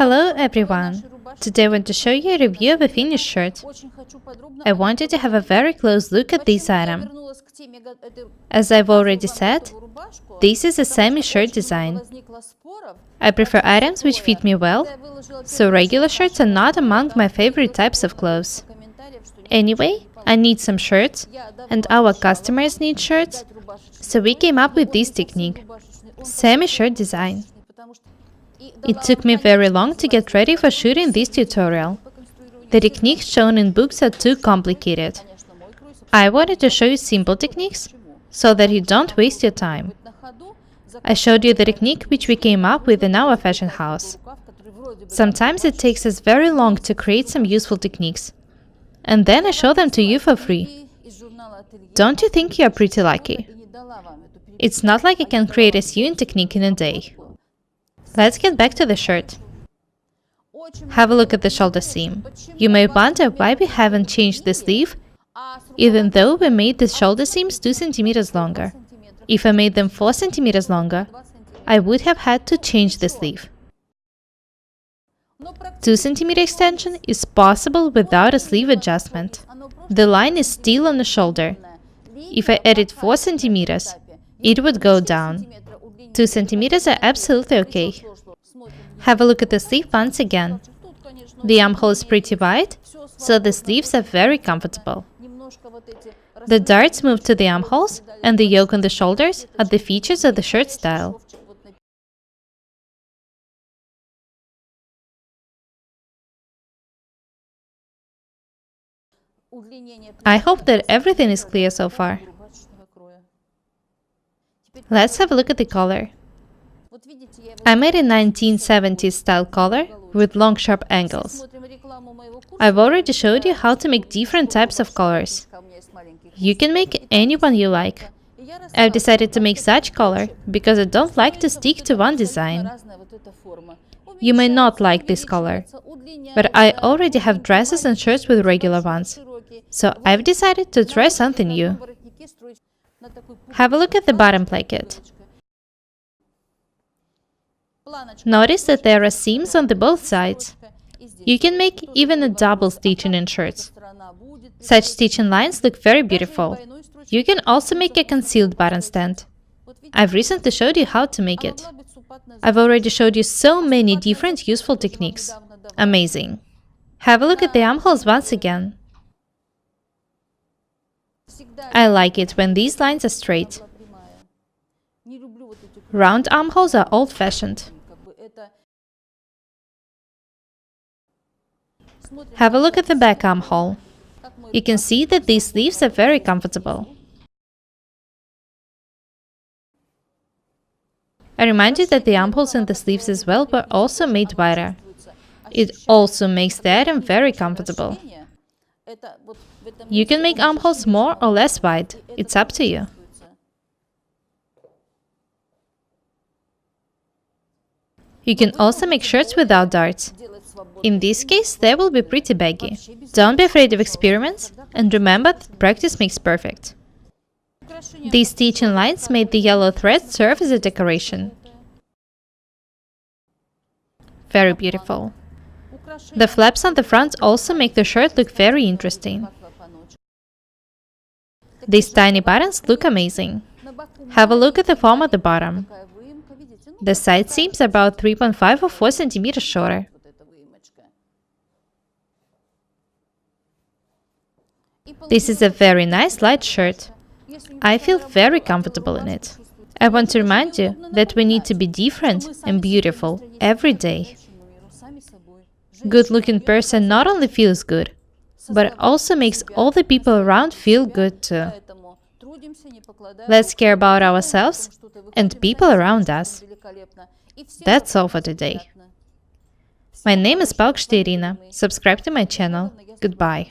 Hello everyone! Today I want to show you a review of a finished shirt. I wanted to have a very close look at this item. As I've already said, this is a semi-shirt design. I prefer items which fit me well, so regular shirts are not among my favorite types of clothes. Anyway, I need some shirts, and our customers need shirts, so we came up with this technique – semi-shirt design. It took me very long to get ready for shooting this tutorial. The techniques shown in books are too complicated. I wanted to show you simple techniques, so that you don't waste your time. I showed you the technique which we came up with in our fashion house. Sometimes it takes us very long to create some useful techniques, and then I show them to you for free. Don't you think you are pretty lucky? It's not like I can create a sewing technique in a day. Let's get back to the shirt. Have a look at the shoulder seam. You may wonder why we haven't changed the sleeve, even though we made the shoulder seams 2 cm longer. If I made them 4 cm longer, I would have had to change the sleeve. 2 cm extension is possible without a sleeve adjustment. The line is still on the shoulder. If I added 4 cm, it would go down. 2 cm are absolutely okay. Have a look at the sleeve once again. The armhole is pretty wide, so the sleeves are very comfortable. The darts move to the armholes, and the yoke on the shoulders are the features of the shirt style. I hope that everything is clear so far. Let's have a look at the collar. I made a 1970s style collar with long sharp angles. I've already showed you how to make different types of collars. You can make any one you like. I've decided to make such collar because I don't like to stick to one design. You may not like this collar, but I already have dresses and shirts with regular ones, so I've decided to try something new. Have a look at the bottom placket. Notice that there are seams on both sides. You can make even a double stitching in shirts. Such stitching lines look very beautiful. You can also make a concealed button stand. I've recently showed you how to make it. I've already showed you so many different useful techniques. Amazing! Have a look at the armholes once again. I like it when these lines are straight. Round armholes are old-fashioned. Have a look at the back armhole. You can see that these sleeves are very comfortable. I remind you that the armholes and the sleeves as well were also made wider. It also makes the item very comfortable. You can make armholes more or less wide. It's up to you. You can also make shirts without darts. In this case, they will be pretty baggy. Don't be afraid of experiments, and remember that practice makes perfect. These stitching lines made the yellow thread serve as a decoration. Very beautiful. The flaps on the front also make the shirt look very interesting. These tiny buttons look amazing. Have a look at the form at the bottom. The side seams are about 3.5 or 4 cm shorter. This is a very nice light shirt. I feel very comfortable in it. I want to remind you that we need to be different and beautiful every day. Good-looking person not only feels good, but also makes all the people around feel good too. Let's care about ourselves and people around us. That's all for today. My name is Irina. Subscribe to my channel. Goodbye.